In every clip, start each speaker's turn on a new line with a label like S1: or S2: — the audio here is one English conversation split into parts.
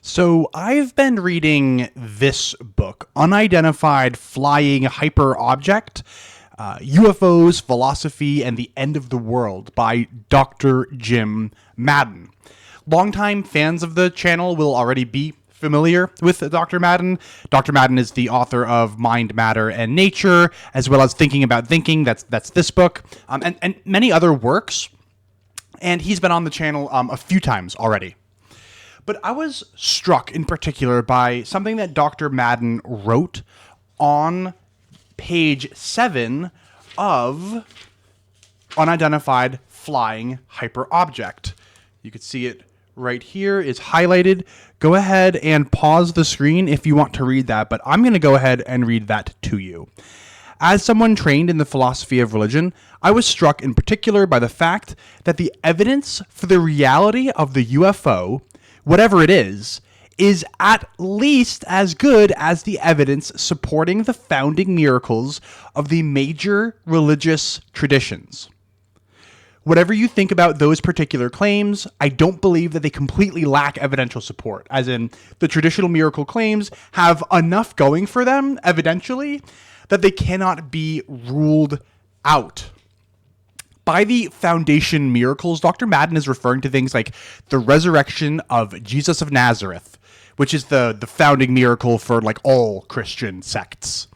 S1: So I've been reading this book, Unidentified Flying Hyperobject, UFOs, Philosophy, and the End of the World by Dr. Jim Madden. Longtime fans of the channel will already be familiar with Dr. Madden. Dr. Madden is the author of Mind, Matter, and Nature, as well as Thinking About Thinking. That's this book, and many other works. And he's been on the channel a few times already. But I was struck in particular by something that Dr. Madden wrote on page 7 of Unidentified Flying Hyperobject. You can see it right here. It's highlighted. Go ahead and pause the screen if you want to read that, but I'm going to go ahead and read that to you. As someone trained in the philosophy of religion, I was struck in particular by the fact that the evidence for the reality of the UFO, whatever it is at least as good as the evidence supporting the founding miracles of the major religious traditions. Whatever you think about those particular claims, I don't believe that they completely lack evidential support, as in the traditional miracle claims have enough going for them, evidentially, that they cannot be ruled out. By the foundation miracles, Dr. Madden is referring to things like the resurrection of Jesus of Nazareth, which is the founding miracle for like all Christian sects.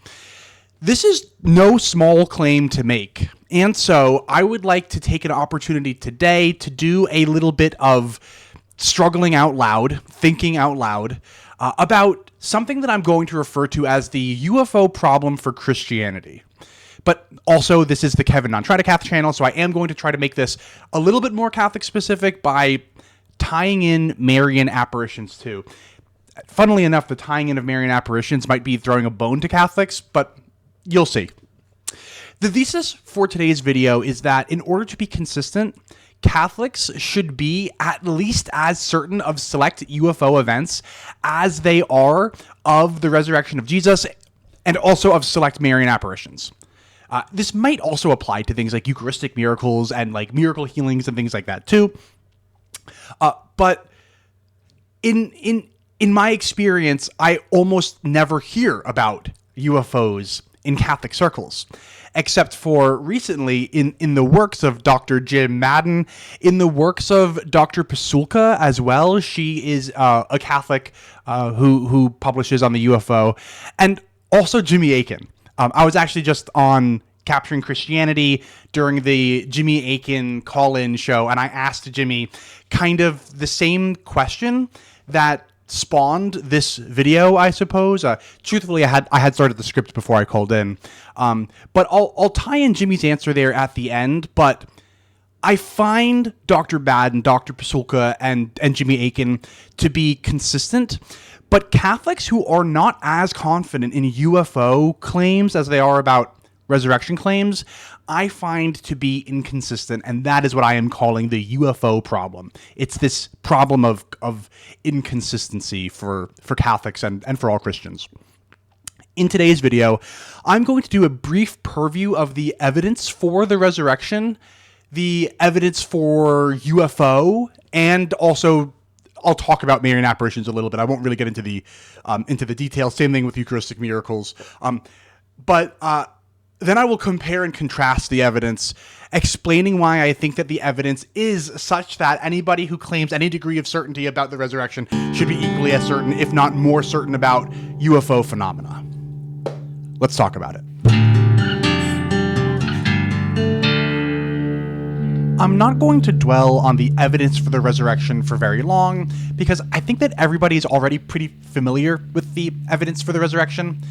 S1: This is no small claim to make, and so I would like to take an opportunity today to do a little bit of struggling out loud, thinking out loud, about something that I'm going to refer to as the UFO problem for Christianity. But also, this is the Kevin Non-Try-to-Cath channel, so I am going to try to make this a little bit more Catholic specific by tying in Marian Apparitions too. Funnily enough, the tying in of Marian Apparitions might be throwing a bone to Catholics, but you'll see. The thesis for today's video is that in order to be consistent, Catholics should be at least as certain of select UFO events as they are of the resurrection of Jesus and also of select Marian apparitions. This might also apply to things like Eucharistic miracles and like miracle healings and things like that too. But in my experience, I almost never hear about UFOs in Catholic circles, except for recently in the works of Dr. Jim Madden, in the works of Dr. Pasulka as well. She is a Catholic who publishes on the UFO, and also Jimmy Akin. I was actually just on Capturing Christianity during the Jimmy Akin call-in show, and I asked Jimmy kind of the same question that spawned this video, I suppose. Truthfully, I had started the script before I called in, but I'll tie in Jimmy's answer there at the end. But I find Dr. Madden, Dr. Pasulka, and Jimmy Akin to be consistent. But Catholics who are not as confident in UFO claims as they are about resurrection claims, I find to be inconsistent, and that is what I am calling the UFO problem. It's this problem of inconsistency for Catholics and for all Christians. In today's video, I'm going to do a brief purview of the evidence for the resurrection, the evidence for UFO, and also I'll talk about Marian apparitions a little bit. I won't really get into the details. Same thing with Eucharistic miracles. But then I will compare and contrast the evidence, explaining why I think that the evidence is such that anybody who claims any degree of certainty about the resurrection should be equally as certain, if not more certain, about UFO phenomena. Let's talk about it. I'm not going to dwell on the evidence for the resurrection for very long, because I think that everybody's already pretty familiar with the evidence for the resurrection.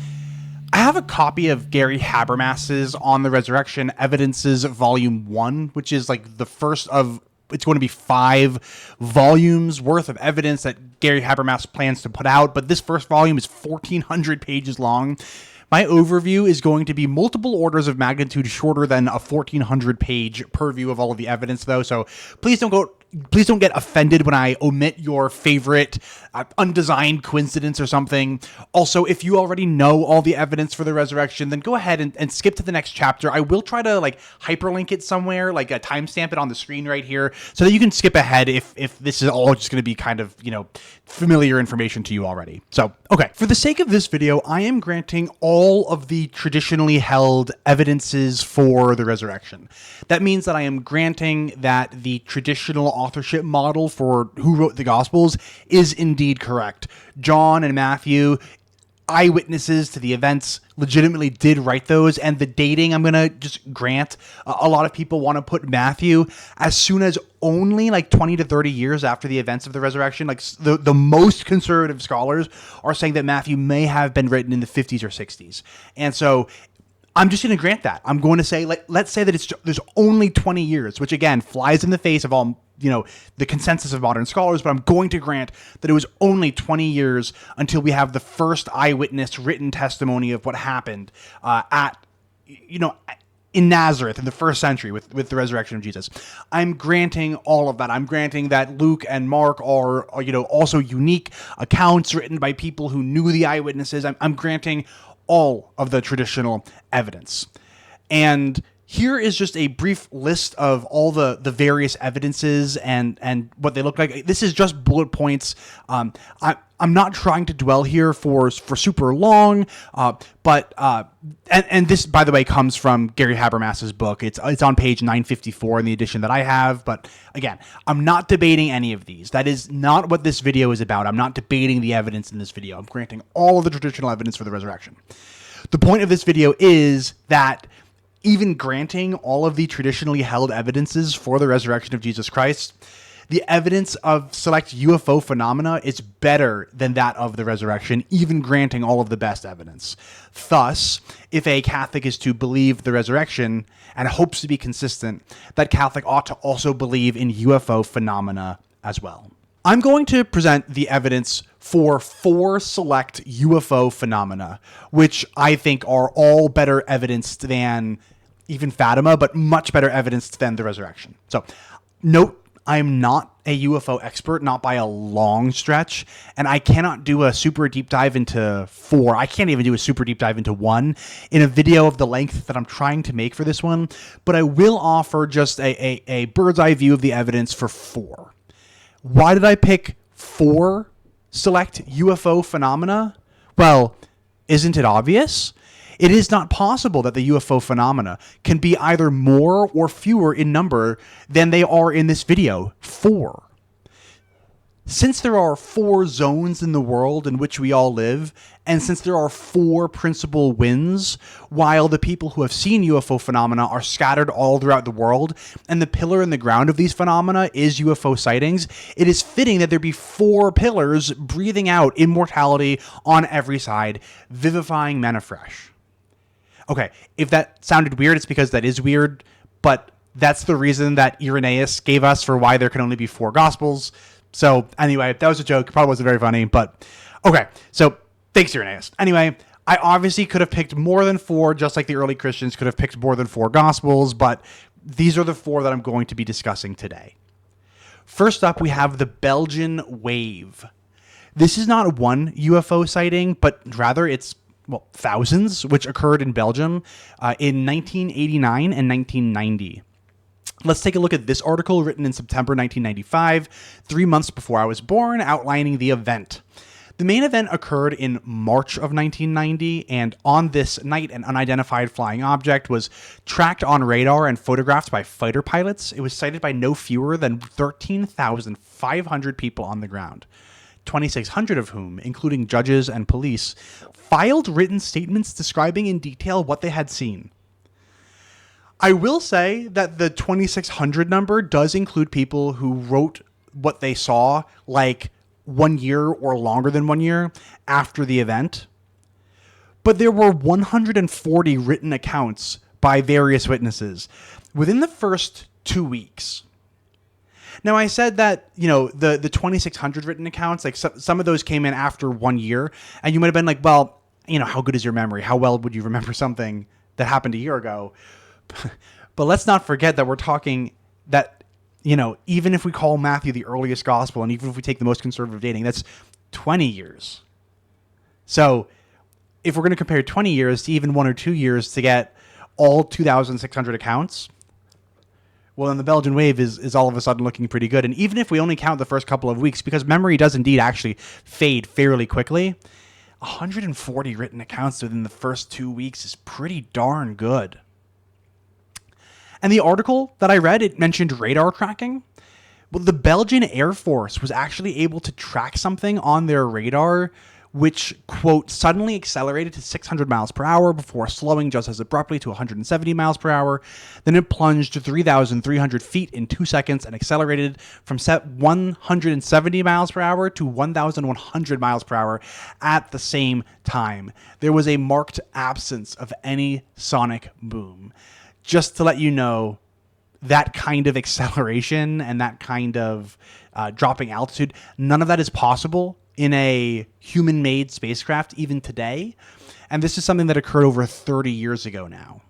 S1: I have a copy of Gary Habermas's On the Resurrection Evidences Volume 1, which is like the first of, it's going to be 5 volumes worth of evidence that Gary Habermas plans to put out, but this first volume is 1,400 pages long. My overview is going to be multiple orders of magnitude shorter than a 1,400 page purview of all of the evidence, though, so please don't get offended when I omit your favorite undesigned coincidence or something. Also, if you already know all the evidence for the resurrection, then go ahead and skip to the next chapter. I will try to like hyperlink it somewhere, like a timestamp it on the screen right here, so that you can skip ahead if this is all just going to be kind of, familiar information to you already. So, okay, for the sake of this video, I am granting all of the traditionally held evidences for the resurrection. That means that I am granting that the traditional authorship model for who wrote the Gospels is indeed correct. John and Matthew, eyewitnesses to the events, legitimately did write those, and the dating I'm going to just grant. A lot of people want to put Matthew as soon as only like 20 to 30 years after the events of the resurrection. Like the most conservative scholars are saying that Matthew may have been written in the 50s or 60s. And so I'm just going to grant that. I'm going to say, let's say that there's only 20 years, which again flies in the face of all, the consensus of modern scholars, but I'm going to grant that it was only 20 years until we have the first eyewitness written testimony of what happened in Nazareth in the first century with the resurrection of Jesus. I'm granting all of that. I'm granting that Luke and Mark are also unique accounts written by people who knew the eyewitnesses. I'm granting all of the traditional evidence. And here is just a brief list of all the various evidences and what they look like. This is just bullet points. I'm not trying to dwell here for super long, but this, by the way, comes from Gary Habermas's book. It's on page 954 in the edition that I have. But again, I'm not debating any of these. That is not what this video is about. I'm not debating the evidence in this video. I'm granting all of the traditional evidence for the resurrection. The point of this video is that even granting all of the traditionally held evidences for the resurrection of Jesus Christ, the evidence of select UFO phenomena is better than that of the resurrection, even granting all of the best evidence. Thus, if a Catholic is to believe the resurrection and hopes to be consistent, that Catholic ought to also believe in UFO phenomena as well. I'm going to present the evidence for 4 select UFO phenomena, which I think are all better evidenced than even Fatima, but much better evidenced than the resurrection. So, note, I'm not a UFO expert, not by a long stretch, and I cannot do a super deep dive into 4. I can't even do a super deep dive into 1 in a video of the length that I'm trying to make for this one, but I will offer just a bird's eye view of the evidence for 4. Why did I pick 4 select UFO phenomena? Well, isn't it obvious? It is not possible that the UFO phenomena can be either more or fewer in number than they are in this video. 4. Since there are 4 zones in the world in which we all live, and since there are 4 principal winds, while the people who have seen UFO phenomena are scattered all throughout the world, and the pillar in the ground of these phenomena is UFO sightings, it is fitting that there be 4 pillars breathing out immortality on every side, vivifying men afresh. Okay, if that sounded weird, it's because that is weird, but that's the reason that Irenaeus gave us for why there can only be 4 Gospels. So anyway, that was a joke. Probably wasn't very funny, but okay. So thanks, Irenaeus. Anyway, I obviously could have picked more than 4, just like the early Christians could have picked more than 4 Gospels, but these are the 4 that I'm going to be discussing today. First up, we have the Belgian Wave. This is not one UFO sighting, but rather it's thousands, which occurred in Belgium in 1989 and 1990. Let's take a look at this article written in September 1995, 3 months before I was born, outlining the event. The main event occurred in March of 1990, and on this night, an unidentified flying object was tracked on radar and photographed by fighter pilots. It was sighted by no fewer than 13,500 people on the ground, 2,600 of whom, including judges and police, filed written statements describing in detail what they had seen. I will say that the 2,600 number does include people who wrote what they saw like 1 year or longer than 1 year after the event. But there were 140 written accounts by various witnesses within the first 2 weeks. Now, I said that, the 2,600 written accounts, like some of those came in after 1 year, and you might have been like, well, how good is your memory? How well would you remember something that happened a year ago? But let's not forget that we're talking that, even if we call Matthew the earliest gospel, and even if we take the most conservative dating, that's 20 years. So if we're going to compare 20 years to even 1 or 2 years to get all 2,600 accounts, well, then the Belgian Wave is all of a sudden looking pretty good. And even if we only count the first couple of weeks, because memory does indeed actually fade fairly quickly, 140 written accounts within the first 2 weeks is pretty darn good. And the article that I read, it mentioned radar tracking. Well, the Belgian Air Force was actually able to track something on their radar which, quote, suddenly accelerated to 600 miles per hour before slowing just as abruptly to 170 miles per hour. Then it plunged to 3,300 feet in 2 seconds and accelerated from 170 miles per hour to 1,100 miles per hour at the same time. There was a marked absence of any sonic boom. Just to let you know, that kind of acceleration and that kind of dropping altitude, none of that is possible in a human-made spacecraft even today. And this is something that occurred over 30 years ago now.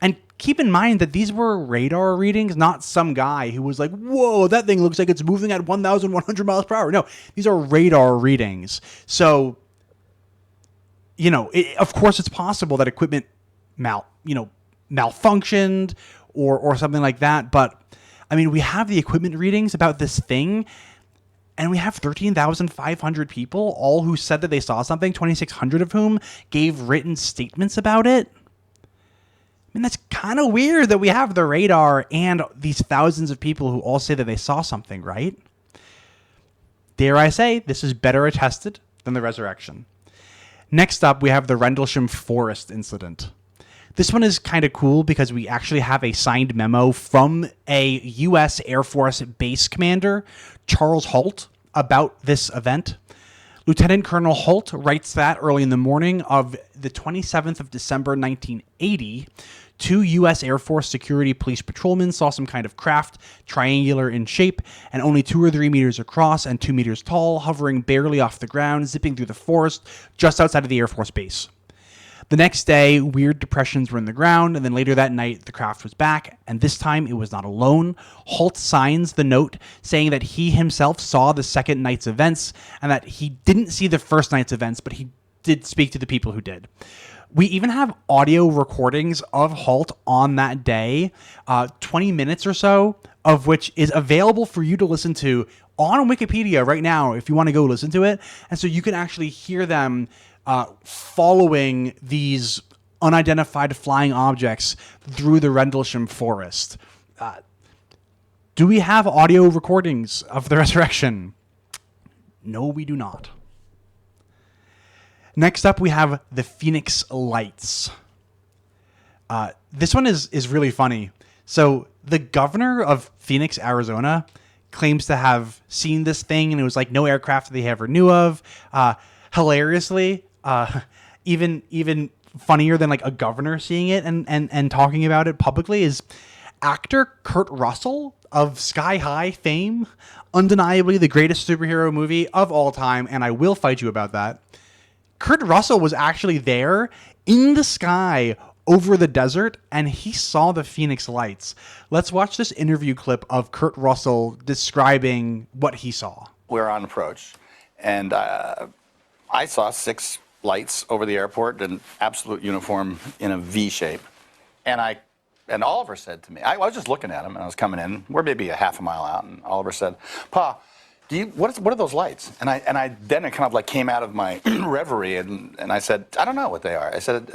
S1: And keep in mind that these were radar readings, not some guy who was like, whoa, that thing looks like it's moving at 1,100 miles per hour. No, these are radar readings. So, of course it's possible that equipment malfunctioned or something like that. But, I mean, we have the equipment readings about this thing, and we have 13,500 people, all who said that they saw something, 2,600 of whom gave written statements about it. I mean, that's kind of weird that we have the radar and these thousands of people who all say that they saw something, right? Dare I say, this is better attested than the resurrection. Next up, we have the Rendlesham Forest incident. This one is kind of cool because we actually have a signed memo from a U.S. Air Force base commander, Charles Holt, about this event. Lieutenant Colonel Holt writes that early in the morning of the 27th of December, 1980, two U.S. Air Force security police patrolmen saw some kind of craft, triangular in shape, and only 2 or 3 meters across and 2 meters tall, hovering barely off the ground, zipping through the forest just outside of the Air Force base. The next day, weird depressions were in the ground, and then later that night, the craft was back, and this time it was not alone. Holt signs the note saying that he himself saw the second night's events, and that he didn't see the first night's events, but he did speak to the people who did. We even have audio recordings of Holt on that day, 20 minutes or so, of which is available for you to listen to on Wikipedia right now if you want to go listen to it. And so you can actually hear them following these unidentified flying objects through the Rendlesham Forest. Do we have audio recordings of the resurrection? No, we do not. Next up, we have the Phoenix Lights. This one is really funny. So the governor of Phoenix, Arizona, claims to have seen this thing, and it was like no aircraft that he ever knew of. Hilariously, even funnier than like a governor seeing it and talking about it publicly is actor Kurt Russell of Sky High fame, undeniably the greatest superhero movie of all time, and I will fight you about that. Kurt Russell was actually there in the sky over the desert, and he saw the Phoenix Lights. Let's watch this interview clip of Kurt Russell describing what he saw.
S2: We're on approach, and I saw 6 lights over the airport in absolute uniform in a V shape. And Oliver said to me, I was just looking at him, and I was coming in. We're maybe a half a mile out, and Oliver said, "Pa, what are those lights?" And I then it kind of like came out of my reverie, and I said, "I don't know what they are." I said,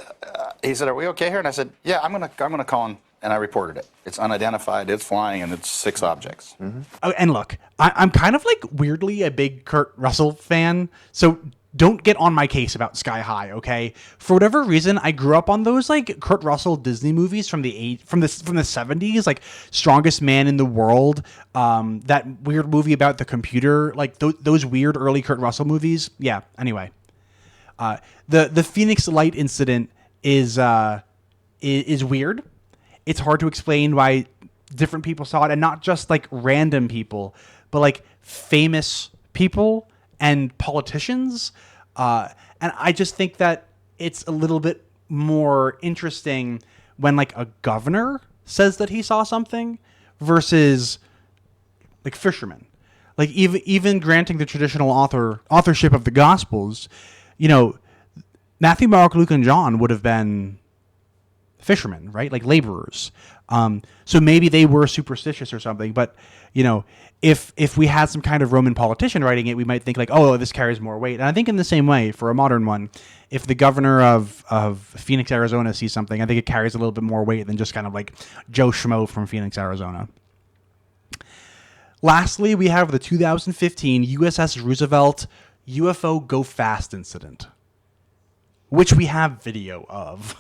S2: he said, "Are we okay here?" And I said, "Yeah, I'm gonna call him." And I reported it. It's unidentified, it's flying, and it's 6 objects.
S1: Mm-hmm. Oh, and look, I'm kind of like weirdly a big Kurt Russell fan, so don't get on my case about Sky High, okay? For whatever reason, I grew up on those like Kurt Russell Disney movies from the 70s, like Strongest Man in the World, that weird movie about the computer, like those weird early Kurt Russell movies. Yeah. Anyway, the Phoenix Light incident is weird. It's hard to explain why different people saw it, and not just like random people, but like famous people and politicians. And I just think that it's a little bit more interesting when like a governor says that he saw something versus like fishermen. Like even granting the traditional authorship of the Gospels, you know, Matthew, Mark, Luke, and John would have been fishermen, right? Like laborers. So maybe they were superstitious or something. But you know, if we had some kind of Roman politician writing it, we might think like, oh, this carries more weight. And I think in the same way, for a modern one, if the governor of Phoenix, Arizona sees something, I think it carries a little bit more weight than just kind of like Joe Schmo from Phoenix, Arizona. Lastly, we have the 2015 USS Roosevelt UFO GoFast incident, which we have video of.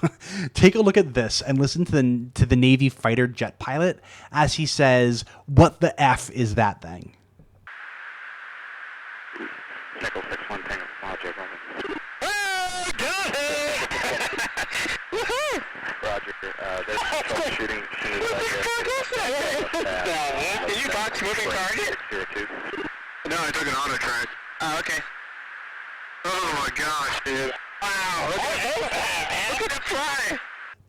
S1: Take a look at this and listen to the Navy fighter jet pilot as he says, "What the F is that thing?"
S3: Nickel 6-1 Tango Project.
S4: Oh, got it! Woohoo!
S3: Roger. There's troubleshooting.
S4: Did you box moving target?
S3: 602.
S4: No, I took an auto track. Oh, okay. Oh my gosh, dude. Wow, look at it fly!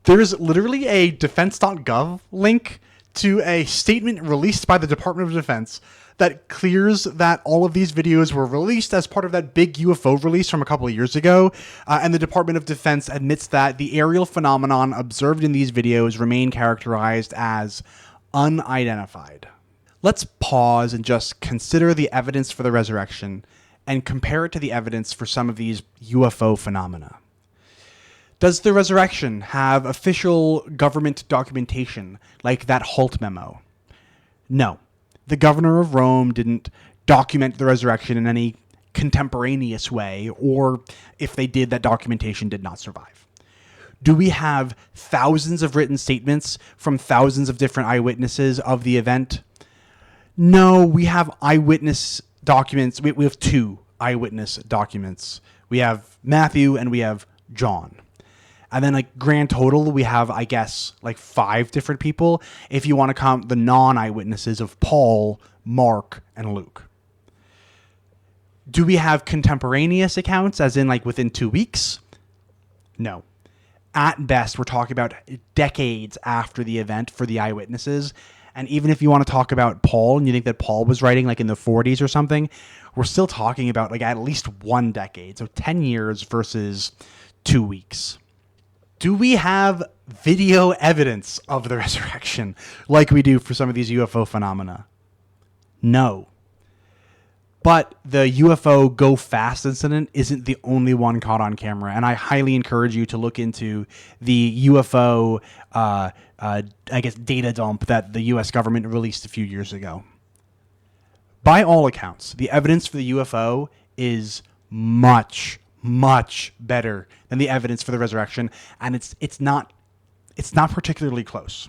S1: There's literally a defense.gov link to a statement released by the Department of Defense that clears that all of these videos were released as part of that big UFO release from a couple of years ago. And the Department of Defense admits that the aerial phenomenon observed in these videos remain characterized as unidentified. Let's pause and just consider the evidence for the resurrection and compare it to the evidence for some of these UFO phenomena. Does the resurrection have official government documentation like that Holt memo? No. The governor of Rome didn't document the resurrection in any contemporaneous way, or if they did, that documentation did not survive. Do we have thousands of written statements from thousands of different eyewitnesses of the event? No, we have eyewitness documents. We have two eyewitness documents. We have Matthew and we have John. And then, like, grand total, we have, I guess, like 5 different people, if you want to count the non-eyewitnesses of Paul, Mark, and Luke. Do we have contemporaneous accounts, as in, like, within 2 weeks? No. At best, we're talking about decades after the event for the eyewitnesses. And even if you want to talk about Paul, and you think that Paul was writing, like, in the 40s or something, we're still talking about, like, at least 1 decade. So 10 years versus 2 weeks. Do we have video evidence of the resurrection like we do for some of these UFO phenomena? No. But the UFO GoFast incident isn't the only one caught on camera, and I highly encourage you to look into the UFO, data dump that the U.S. government released a few years ago. By all accounts, the evidence for the UFO is much better than the evidence for the resurrection, and it's not particularly close.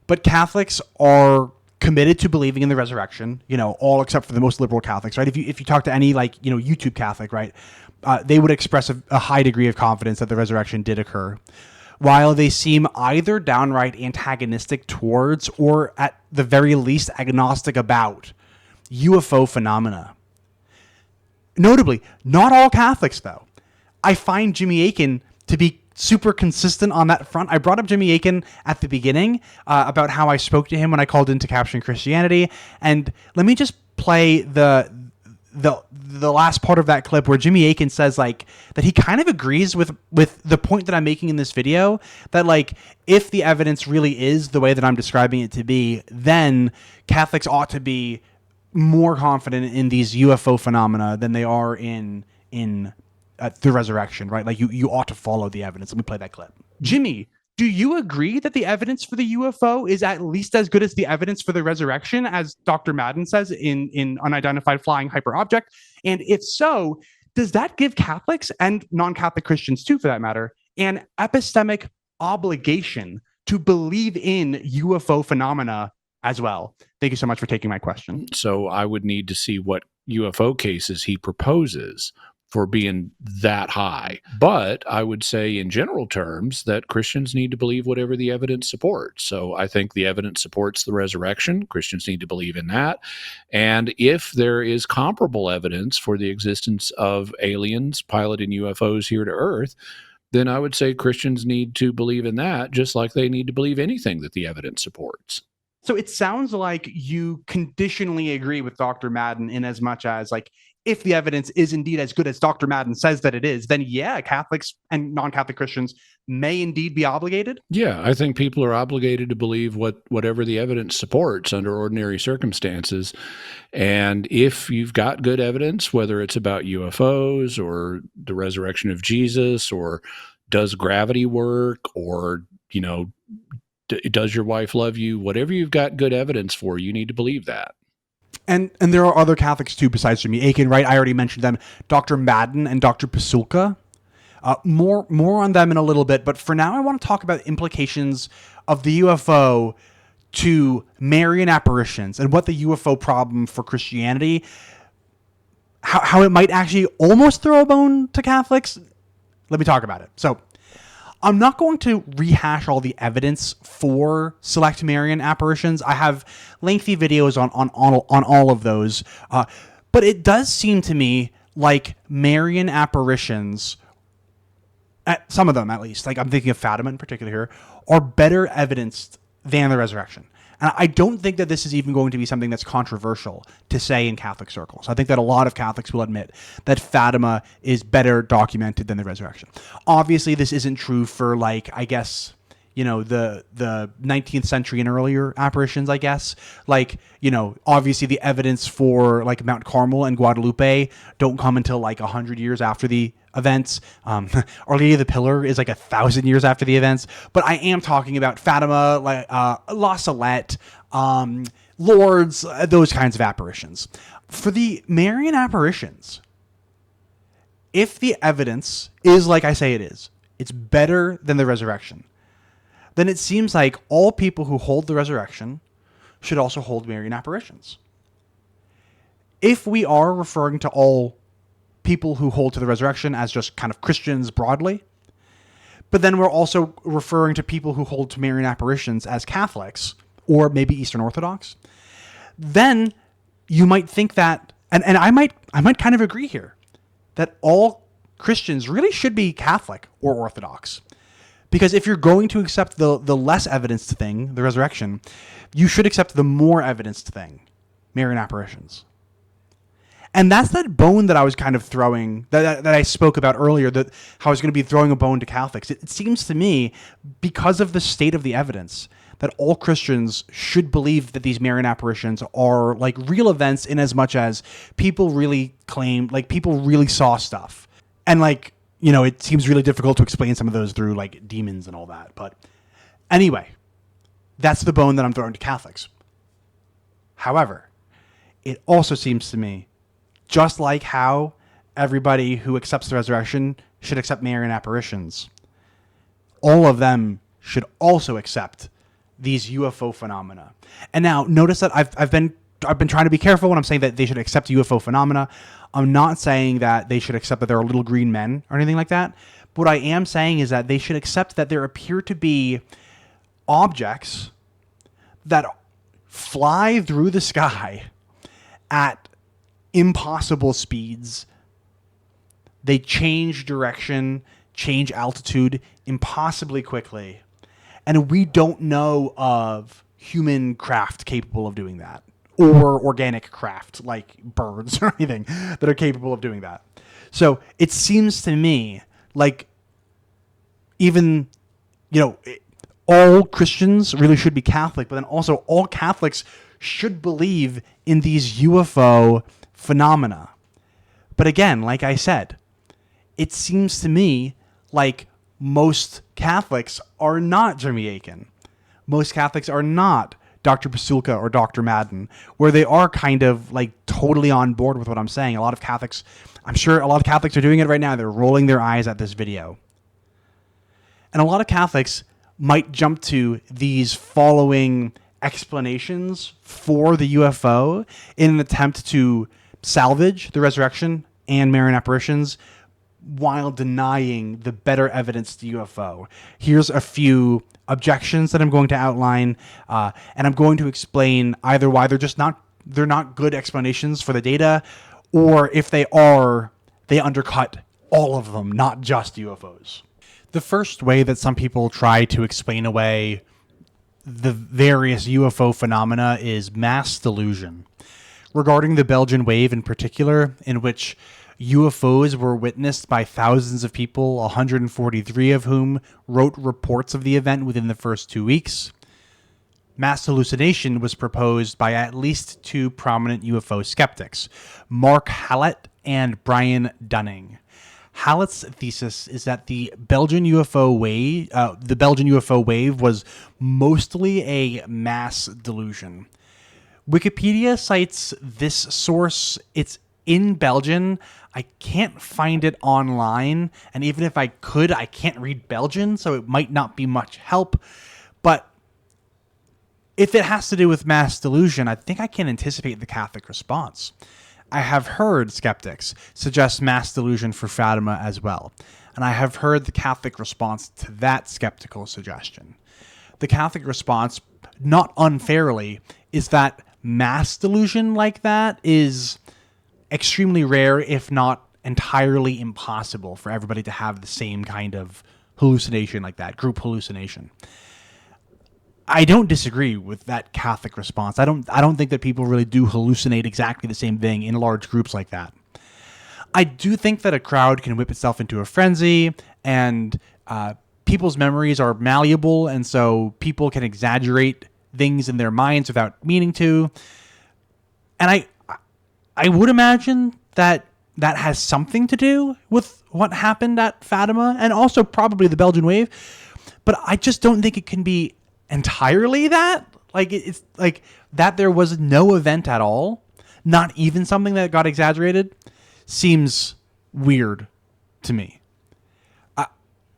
S1: But Catholics are committed to believing in the resurrection, all except for the most liberal Catholics, right? If you talk to any YouTube Catholic, right, they would express a high degree of confidence that the resurrection did occur, while they seem either downright antagonistic towards, or at the very least agnostic about, UFO phenomena. Notably, not all Catholics, though. I find Jimmy Akin to be super consistent on that front. I brought up Jimmy Akin at the beginning about how I spoke to him when I called into Capturing Christianity, and let me just play the last part of that clip where Jimmy Akin says that he kind of agrees with the point that I'm making in this video, that if the evidence really is the way that I'm describing it to be, then Catholics ought to be more confident in these UFO phenomena than they are in the resurrection, right? You ought to follow the evidence. Let me play that clip. Jimmy, do you agree that the evidence for the UFO is at least as good as the evidence for the resurrection, as Dr. Madden says in Unidentified Flying Hyperobject? And if so, does that give Catholics, and non-Catholic Christians too for that matter, an epistemic obligation to believe in UFO phenomena as well? Thank you so much for taking my question.
S5: So I would need to see what UFO cases he proposes for being that high. But I would say in general terms that Christians need to believe whatever the evidence supports. So I think the evidence supports the resurrection. Christians need to believe in that. And if there is comparable evidence for the existence of aliens piloting UFOs here to Earth, then I would say Christians need to believe in that, just like they need to believe anything that the evidence supports.
S1: So it sounds like you conditionally agree with Dr. Madden in as much as, like, if the evidence is indeed as good as Dr. Madden says that it is, then yeah, Catholics and non-Catholic Christians may indeed be obligated.
S5: Yeah, I think people are obligated to believe whatever the evidence supports under ordinary circumstances. And if you've got good evidence, whether it's about UFOs or the resurrection of Jesus or does gravity work or, does your wife love you, whatever you've got good evidence for, you need to believe that.
S1: And there are other Catholics too besides Jimmy Akin, right? I already mentioned them, Dr. Madden and Dr. Pasulka. More on them in a little bit, but for now I want to talk about implications of the UFO to Marian apparitions and what the UFO problem for Christianity, how it might actually almost throw a bone to Catholics. Let me talk about it. So I'm not going to rehash all the evidence for select Marian apparitions. I have lengthy videos on all of those. But it does seem to me like Marian apparitions, some of them at least, like I'm thinking of Fatima in particular here, are better evidenced than the resurrection. And I don't think that this is even going to be something that's controversial to say in Catholic circles. I think that a lot of Catholics will admit that Fatima is better documented than the resurrection. Obviously, this isn't true for, like, I guess, the 19th century and earlier apparitions, I guess. Like, obviously the evidence for, like, Mount Carmel and Guadalupe don't come until, like, 100 years after the events. Our Lady of the Pillar is like 1,000 years after the events. But I am talking about Fatima, like La Salette, Lourdes, those kinds of apparitions. For the Marian apparitions, if the evidence is like I say it is, it's better than the resurrection, then it seems like all people who hold the resurrection should also hold Marian apparitions. If we are referring to all people who hold to the resurrection as just kind of Christians broadly, but then we're also referring to people who hold to Marian apparitions as Catholics or maybe Eastern Orthodox, then you might think that, and I might kind of agree here, that all Christians really should be Catholic or Orthodox. Because if you're going to accept the less evidenced thing, the resurrection, you should accept the more evidenced thing, Marian apparitions. And that's that bone that I was kind of throwing, that I spoke about earlier, that how I was going to be throwing a bone to Catholics. It seems to me, because of the state of the evidence, that all Christians should believe that these Marian apparitions are like real events, in as much as people really claim, like people really saw stuff. And like, it seems really difficult to explain some of those through like demons and all that. But anyway, that's the bone that I'm throwing to Catholics. However, it also seems to me, just like how everybody who accepts the resurrection should accept Marian apparitions, all of them should also accept these UFO phenomena. And now notice that I've been trying to be careful when I'm saying that they should accept UFO phenomena. I'm not saying that they should accept that there are little green men or anything like that. But what I am saying is that they should accept that there appear to be objects that fly through the sky at impossible speeds. They change direction, change altitude impossibly quickly. And we don't know of human craft capable of doing that, or organic craft like birds or anything that are capable of doing that. So it seems to me like even, all Christians really should be Catholic, but then also all Catholics should believe in these UFO phenomena. But again, like I said, it seems to me like most Catholics are not Jimmy Akin. Most Catholics are not Dr. Pasulka or Dr. Madden, where they are kind of like totally on board with what I'm saying. A lot of Catholics, I'm sure a lot of Catholics are doing it right now. They're rolling their eyes at this video. And a lot of Catholics might jump to these following explanations for the UFO in an attempt to salvage the resurrection and Marian apparitions while denying the better evidence to UFO. Here's a few objections that I'm going to outline, and I'm going to explain either why they're not good explanations for the data, or if they are, they undercut all of them, not just UFOs. The first way that some people try to explain away the various UFO phenomena is mass delusion. Regarding the Belgian Wave in particular, in which UFOs were witnessed by thousands of people, 143 of whom wrote reports of the event within the first 2 weeks, mass hallucination was proposed by at least two prominent UFO skeptics, Mark Hallett and Brian Dunning. Hallett's thesis is that the Belgian UFO wave was mostly a mass delusion. Wikipedia cites this source. It's in Belgian. I can't find it online, and even if I could, I can't read Belgian, so it might not be much help. But if it has to do with mass delusion, I think I can anticipate the Catholic response. I have heard skeptics suggest mass delusion for Fatima as well, and I have heard the Catholic response to that skeptical suggestion. The Catholic response, not unfairly, is that mass delusion like that is extremely rare, if not entirely impossible, for everybody to have the same kind of hallucination like that, group hallucination. I don't disagree with that Catholic response. I don't think that people really do hallucinate exactly the same thing in large groups like that. I do think that a crowd can whip itself into a frenzy, and people's memories are malleable, and so people can exaggerate things in their minds without meaning to. And I would imagine that that has something to do with what happened at Fatima, and also probably the Belgian Wave. But I just don't think it can be entirely that. Like, it's like that there was no event at all, not even something that got exaggerated, seems weird to me.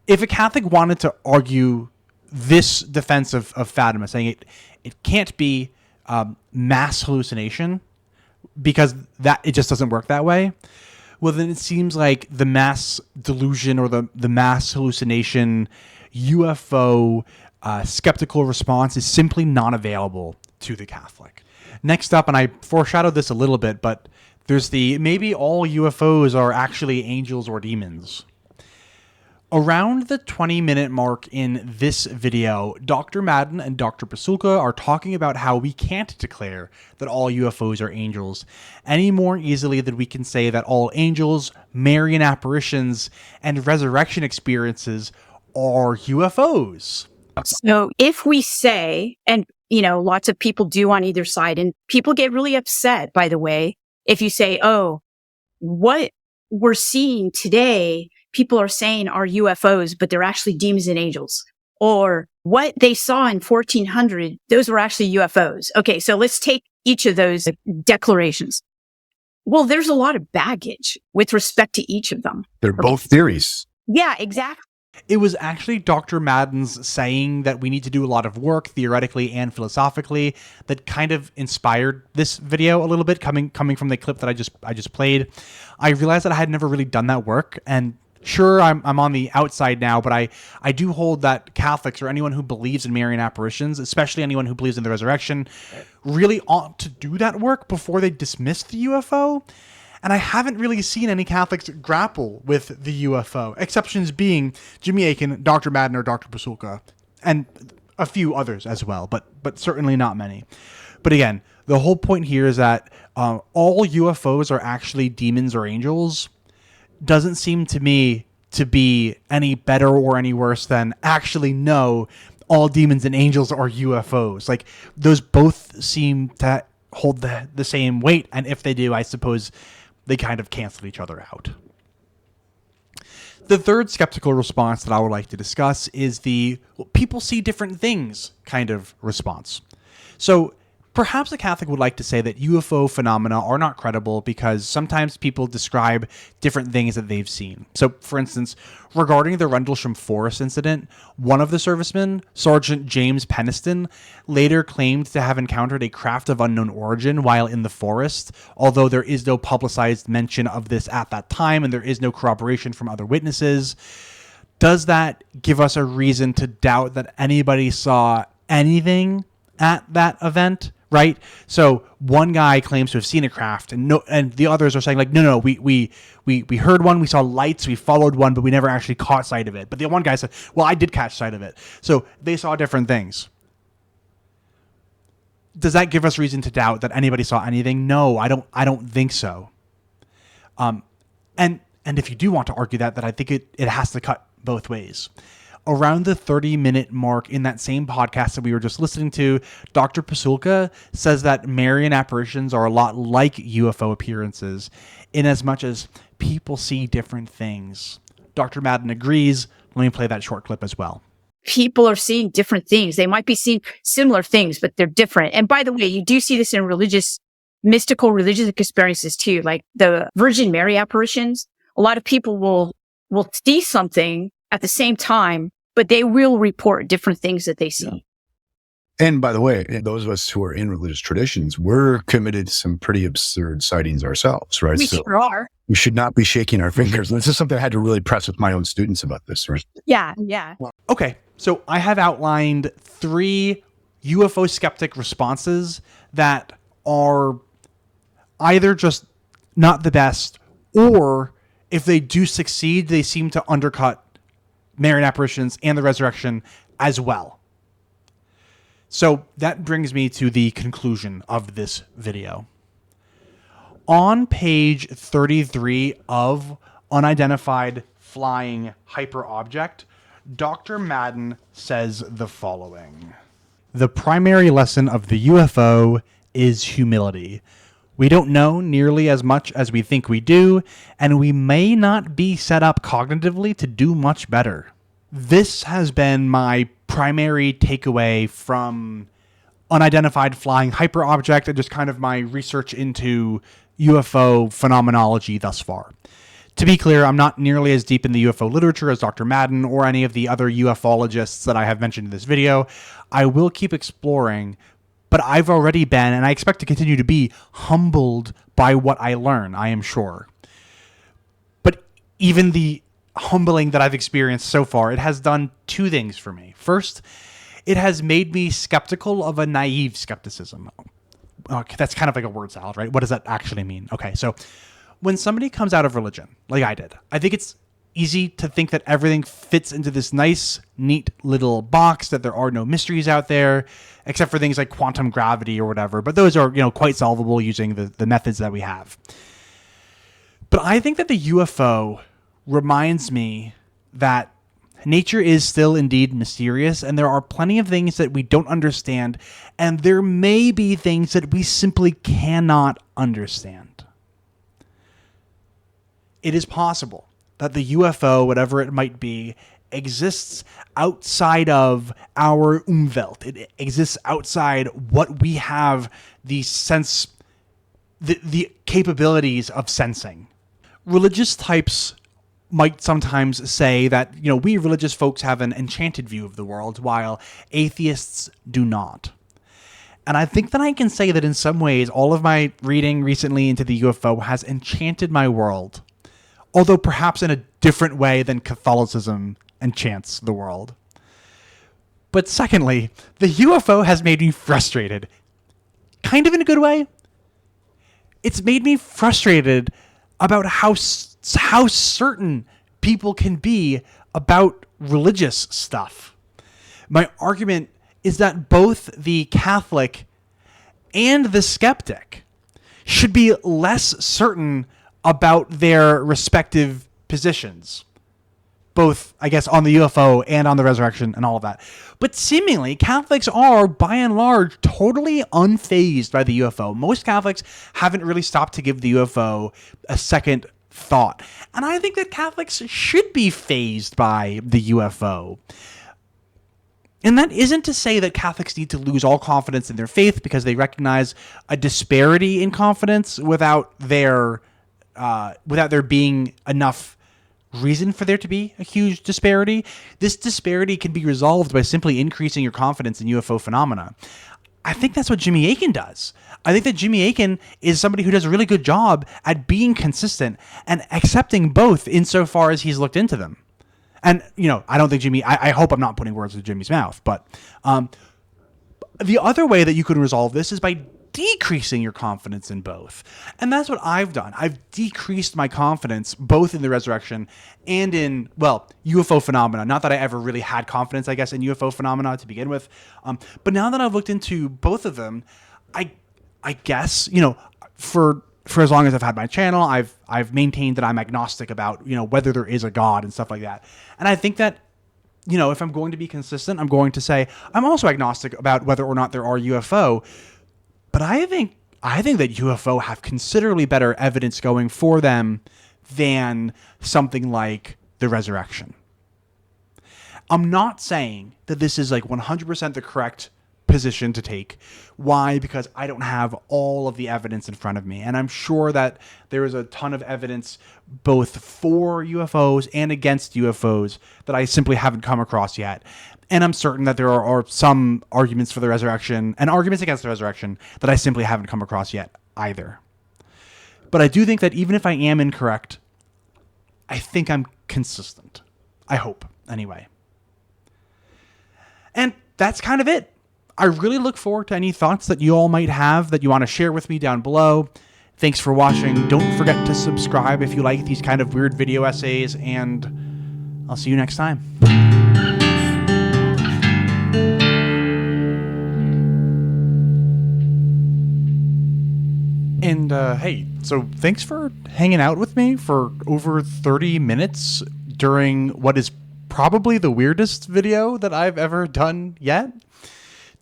S1: If a Catholic wanted to argue this defense of Fatima, saying it can't be mass hallucination because that it just doesn't work that way, well, then it seems like the mass delusion or the mass hallucination UFO skeptical response is simply not available to the Catholic. Next up, and I foreshadowed this a little bit, but there's the maybe all UFOs are actually angels or demons. Around the 20-minute mark in this video, Dr. Madden and Dr. Pasulka are talking about how we can't declare that all UFOs are angels any more easily than we can say that all angels, Marian apparitions, and resurrection experiences are UFOs.
S6: So if we say, and lots of people do on either side, and people get really upset, by the way, if you say, oh, what we're seeing today, people are saying are UFOs, but they're actually demons and angels. Or what they saw in 1400, those were actually UFOs. Okay, so let's take each of those declarations. Well, there's a lot of baggage with respect to each of them.
S7: They're both theories.
S6: Yeah, exactly.
S1: It was actually Dr. Madden's saying that we need to do a lot of work theoretically and philosophically that kind of inspired this video a little bit, coming from the clip that I just played. I realized that I had never really done that work, and sure, I'm on the outside now, but I do hold that Catholics or anyone who believes in Marian apparitions, especially anyone who believes in the resurrection, really ought to do that work before they dismiss the UFO. And I haven't really seen any Catholics grapple with the UFO, exceptions being Jimmy Akin, Dr. Madden, or Dr. Pasulka, and a few others as well, but certainly not many. But again, the whole point here is that all UFOs are actually demons or angels doesn't seem to me to be any better or any worse than actually no, all demons and angels are UFOs. Like, those both seem to hold the same weight, and if they do, I suppose they kind of cancel each other out. The third skeptical response that I would like to discuss is the people see different things kind of response. So perhaps a Catholic would like to say that UFO phenomena are not credible because sometimes people describe different things that they've seen. So, for instance, regarding the Rendlesham Forest incident, one of the servicemen, Sergeant James Peniston, later claimed to have encountered a craft of unknown origin while in the forest, although there is no publicized mention of this at that time and there is no corroboration from other witnesses. Does that give us a reason to doubt that anybody saw anything at that event? Right? So one guy claims to have seen a craft, and the others are saying like, no, we heard one, we saw lights, we followed one, but we never actually caught sight of it. But the one guy said, well, I did catch sight of it. So they saw different things. does that give us reason to doubt that anybody saw anything? No, I don't think so. And if you do want to argue that I think it has to cut both ways. Around the 30-minute mark in that same podcast that we were just listening to, Dr. Pasulka says that Marian apparitions are a lot like UFO appearances in as much as people see different things. Dr. Madden agrees. Let me play that short clip as well.
S6: People are seeing different things. They might be seeing similar things, but they're different. And by the way, you do see this in mystical religious experiences too, like the Virgin Mary apparitions. A lot of people will see something at the same time, but they will report different things that they see.
S7: Yeah. And by the way, those of us who are in religious traditions, we're committed to some pretty absurd sightings ourselves, right?
S6: We sure are.
S7: We should not be shaking our fingers. This is something I had to really press with my own students about this. Right?
S6: Yeah.
S1: Okay, so I have outlined 3 UFO skeptic responses that are either just not the best, or if they do succeed, they seem to undercut Marian apparitions and the resurrection as well. So that brings me to the conclusion of this video. On page 33 of Unidentified Flying Hyperobject, Dr. Madden says the following. The primary lesson of the UFO is humility. We don't know nearly as much as we think we do, and we may not be set up cognitively to do much better. This has been my primary takeaway from Unidentified Flying Hyperobject and just kind of my research into UFO phenomenology thus far. To be clear, I'm not nearly as deep in the UFO literature as Dr. Madden or any of the other ufologists that I have mentioned in this video. I will keep exploring, but I've already been, and I expect to continue to be, humbled by what I learn, I am sure. But even the humbling that I've experienced so far, it has done 2 things for me. First, it has made me skeptical of a naive skepticism. Okay, that's kind of like a word salad, right? What does that actually mean? Okay, so when somebody comes out of religion, like I did, I think it's easy to think that everything fits into this nice, neat little box, that there are no mysteries out there, except for things like quantum gravity or whatever. But those are, quite solvable using the methods that we have. But I think that the UFO reminds me that nature is still indeed mysterious, and there are plenty of things that we don't understand, and there may be things that we simply cannot understand. It is possible that the UFO, whatever it might be, exists outside of our Umwelt. It exists outside what we have the capabilities of sensing. Religious types might sometimes say that, we religious folks have an enchanted view of the world, while atheists do not. And I think that I can say that in some ways, all of my reading recently into the UFO has enchanted my world, although perhaps in a different way than Catholicism enchants the world. But secondly, the UFO has made me frustrated. Kind of in a good way. It's made me frustrated about how certain people can be about religious stuff. My argument is that both the Catholic and the skeptic should be less certain about their respective positions, both, I guess, on the UFO and on the resurrection and all of that. But seemingly, Catholics are, by and large, totally unfazed by the UFO. Most Catholics haven't really stopped to give the UFO a second thought. And I think that Catholics should be fazed by the UFO. And that isn't to say that Catholics need to lose all confidence in their faith because they recognize a disparity in confidence without there being enough reason for there to be a huge disparity. This disparity can be resolved by simply increasing your confidence in UFO phenomena. I think that's what Jimmy Akin does. I think that Jimmy Akin is somebody who does a really good job at being consistent and accepting both insofar as he's looked into them. And, I don't think I hope I'm not putting words in Jimmy's mouth, but the other way that you can resolve this is by decreasing your confidence in both. And that's what I've done. I've decreased my confidence both in the resurrection and in, UFO phenomena. Not that I ever really had confidence, I guess, in UFO phenomena to begin with. But now that I've looked into both of them, I guess, for as long as I've had my channel, I've maintained that I'm agnostic about, whether there is a God and stuff like that. And I think that, if I'm going to be consistent, I'm going to say I'm also agnostic about whether or not there are UFO. But I think that UFO have considerably better evidence going for them than something like the resurrection. I'm not saying that this is like 100% the correct position to take. Why? Because I don't have all of the evidence in front of me. And I'm sure that there is a ton of evidence both for UFOs and against UFOs that I simply haven't come across yet. And I'm certain that there are some arguments for the resurrection and arguments against the resurrection that I simply haven't come across yet either. But I do think that even if I am incorrect, I think I'm consistent. I hope, anyway. And that's kind of it. I really look forward to any thoughts that you all might have that you want to share with me down below. Thanks for watching. Don't forget to subscribe if you like these kind of weird video essays, and I'll see you next time. And hey, so thanks for hanging out with me for over 30 minutes during what is probably the weirdest video that I've ever done yet.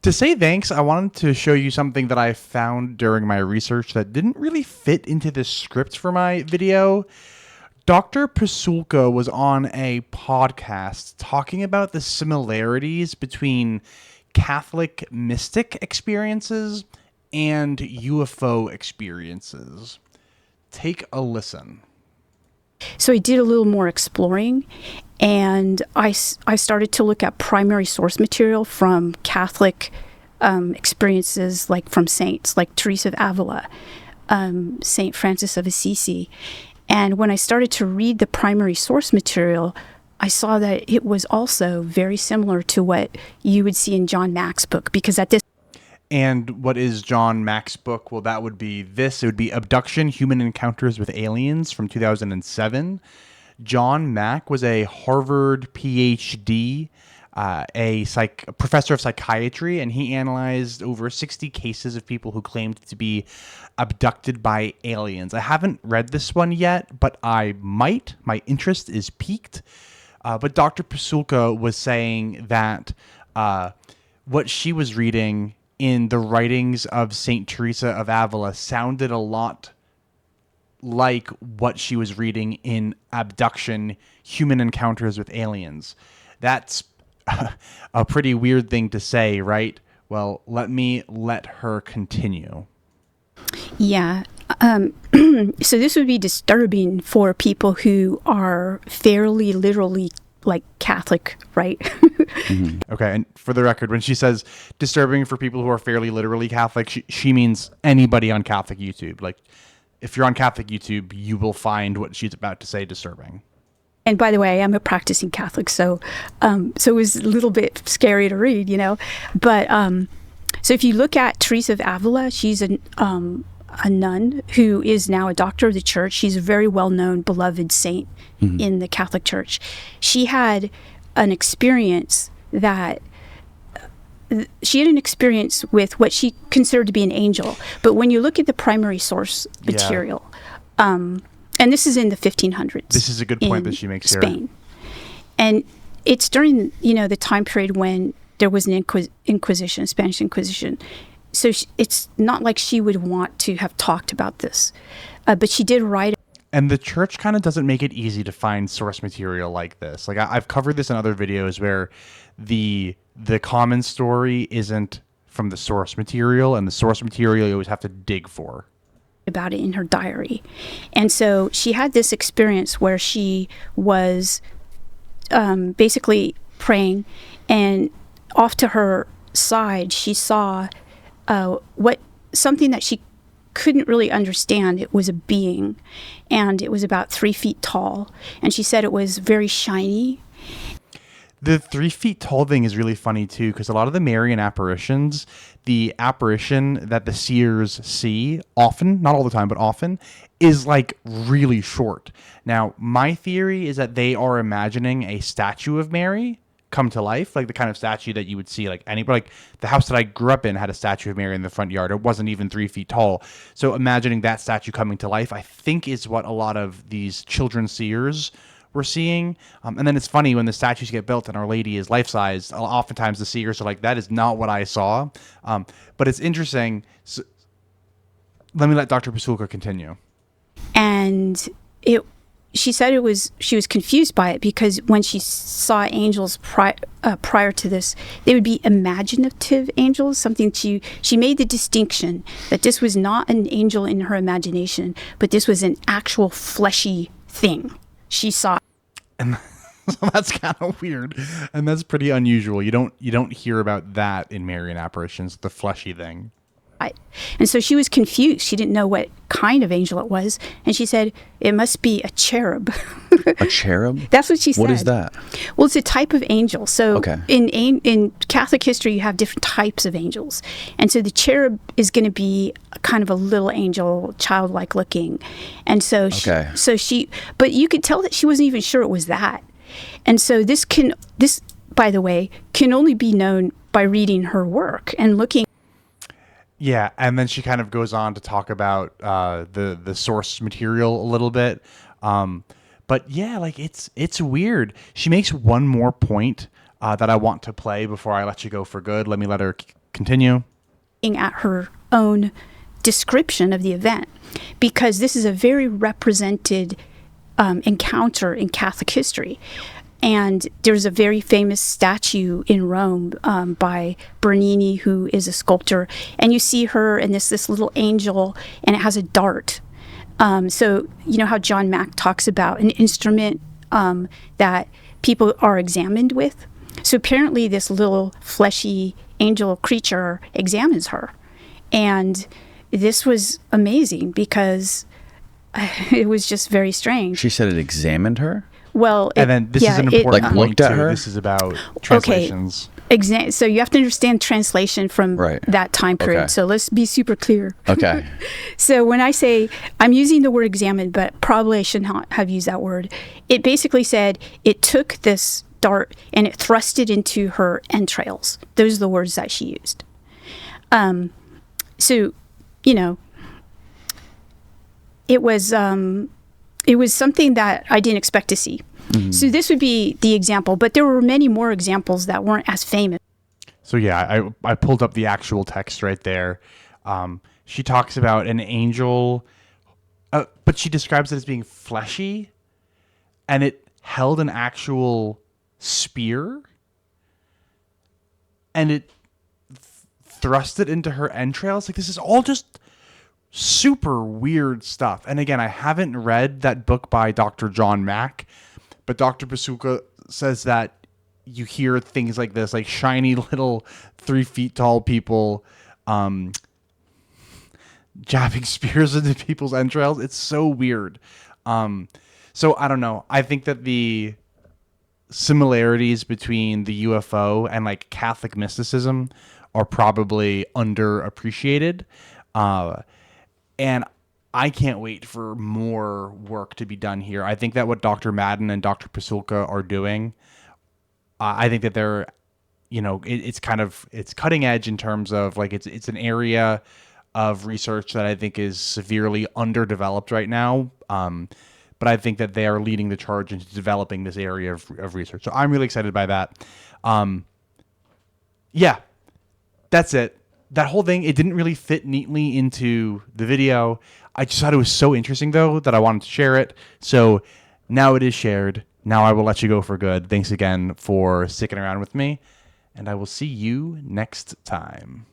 S1: To say thanks, I wanted to show you something that I found during my research that didn't really fit into the script for my video. Dr. Pasulka was on a podcast talking about the similarities between Catholic mystic experiences and UFO experiences. Take a listen.
S6: So I did a little more exploring, and I started to look at primary source material from Catholic experiences, like from saints, like Theresa of Avila, St. Francis of Assisi. And when I started to read the primary source material, I saw that it was also very similar to what you would see in John Mack's book, because at this...
S1: And what is John Mack's book? Well, that would be this. It would be Abduction, Human Encounters with Aliens from 2007. John Mack was a Harvard PhD, a professor of psychiatry, and he analyzed over 60 cases of people who claimed to be abducted by aliens. I haven't read this one yet, but I might. My interest is piqued. But Dr. Pasulka was saying that what she was reading in the writings of St. Theresa of Avila sounded a lot like what she was reading in Abduction, Human Encounters with Aliens. That's a pretty weird thing to say, right? Well, let her continue.
S6: Yeah. So this would be disturbing for people who are fairly literally like Catholic, right?
S1: Mm-hmm. Okay, and for the record, when she says disturbing for people who are fairly literally Catholic, she means anybody on Catholic YouTube. Like, if you're on Catholic YouTube, you will find what she's about to say disturbing.
S6: And by the way, I am a practicing Catholic, so it was a little bit scary to read, But so if you look at Theresa of Avila, she's a nun who is now a doctor of the church. She's a very well-known, beloved saint in the Catholic Church. She had an experience with what she considered to be an angel. But when you look at the primary source material, and this is in the 1500s.
S1: This is a good point that she makes here.
S6: Spain. And it's during, the time period when there was an Inquisition, Spanish Inquisition. So it's not like she would want to have talked about this. But she did write.
S1: And the church kind of doesn't make it easy to find source material like this. Like I've covered this in other videos where the common story isn't from the source material, and the source material you always have to dig for.
S6: About it in her diary. And so she had this experience where she was basically praying, and off to her side she saw something that she couldn't really understand. It was a being, and it was about 3 feet tall, and she said it was very shiny.
S1: The 3 feet tall thing is really funny too, because a lot of the Marian apparitions, the apparition that the seers see often, not all the time, but often, is like really short. Now, my theory is that they are imagining a statue of Mary come to life, like the kind of statue that you would see like anybody. Like the house that I grew up in had a statue of Mary in the front yard. It wasn't even 3 feet tall. So imagining that statue coming to life, I think is what a lot of these children seers were seeing. And then it's funny when the statues get built and Our Lady is life-size, oftentimes the seers are like, that is not what I saw. But it's interesting. So, let me let Dr. Pasulka continue.
S6: And she said she was confused by it because when she saw angels prior to this, they would be imaginative angels. Something she made the distinction that this was not an angel in her imagination, but this was an actual fleshy thing she saw.
S1: And so that's kind of weird, and that's pretty unusual. You don't hear about that in Marian Apparitions, the fleshy thing.
S6: And so she was confused. She didn't know what kind of angel it was. And she said, it must be a cherub.
S8: A cherub?
S6: That's what she said.
S8: What is that?
S6: Well, it's a type of angel. So
S8: Okay.
S6: in Catholic history, you have different types of angels. And so the cherub is going to be kind of a little angel, childlike looking. And so but you could tell that she wasn't even sure it was that. And so this, by the way, can only be known by reading her work and looking.
S1: Yeah, and then she kind of goes on to talk about the source material a little bit. But yeah, like it's weird. She makes one more point that I want to play before I let you go for good. Let me let her continue.
S6: At her own description of the event, because this is a very represented encounter in Catholic history. And there's a very famous statue in Rome by Bernini, who is a sculptor. And you see her and this little angel, and it has a dart. So you know how John Mack talks about an instrument that people are examined with? So apparently this little fleshy angel creature examines her. And this was amazing because it was just very strange.
S8: She said it examined her?
S6: Well,
S1: and then this is an important point
S8: looked at
S1: too.
S8: her?
S1: This is about translations.
S6: Okay. So you have to understand translation from that time period.
S8: Okay.
S6: So let's be super clear.
S8: Okay.
S6: So when I say, I'm using the word examined, but probably I should not have used that word. It basically said it took this dart and it thrust it into her entrails. Those are the words that she used. So, you know, it was something that I didn't expect to see. Mm-hmm. So this would be the example, but there were many more examples that weren't as famous.
S1: So yeah, I pulled up the actual text right there. She talks about an angel, but she describes it as being fleshy, and it held an actual spear, and it thrust it into her entrails. Like, this is all just super weird stuff. And again, I haven't read that book by Dr. John Mack, but Dr. Pasulka says that you hear things like this, like shiny little 3 feet tall people jabbing spears into people's entrails. It's so weird. So I don't know. I think that the similarities between the UFO and like Catholic mysticism are probably underappreciated. And I can't wait for more work to be done here. I think that what Dr. Madden and Dr. Pasulka are doing, I think that they're, you know, it's cutting edge in terms of like it's an area of research that I think is severely underdeveloped right now. But I think that they are leading the charge into developing this area of research. So I'm really excited by that. Yeah, that's it. That whole thing, it didn't really fit neatly into the video. I just thought it was so interesting, though, that I wanted to share it. So now it is shared. Now I will let you go for good. Thanks again for sticking around with me, and I will see you next time.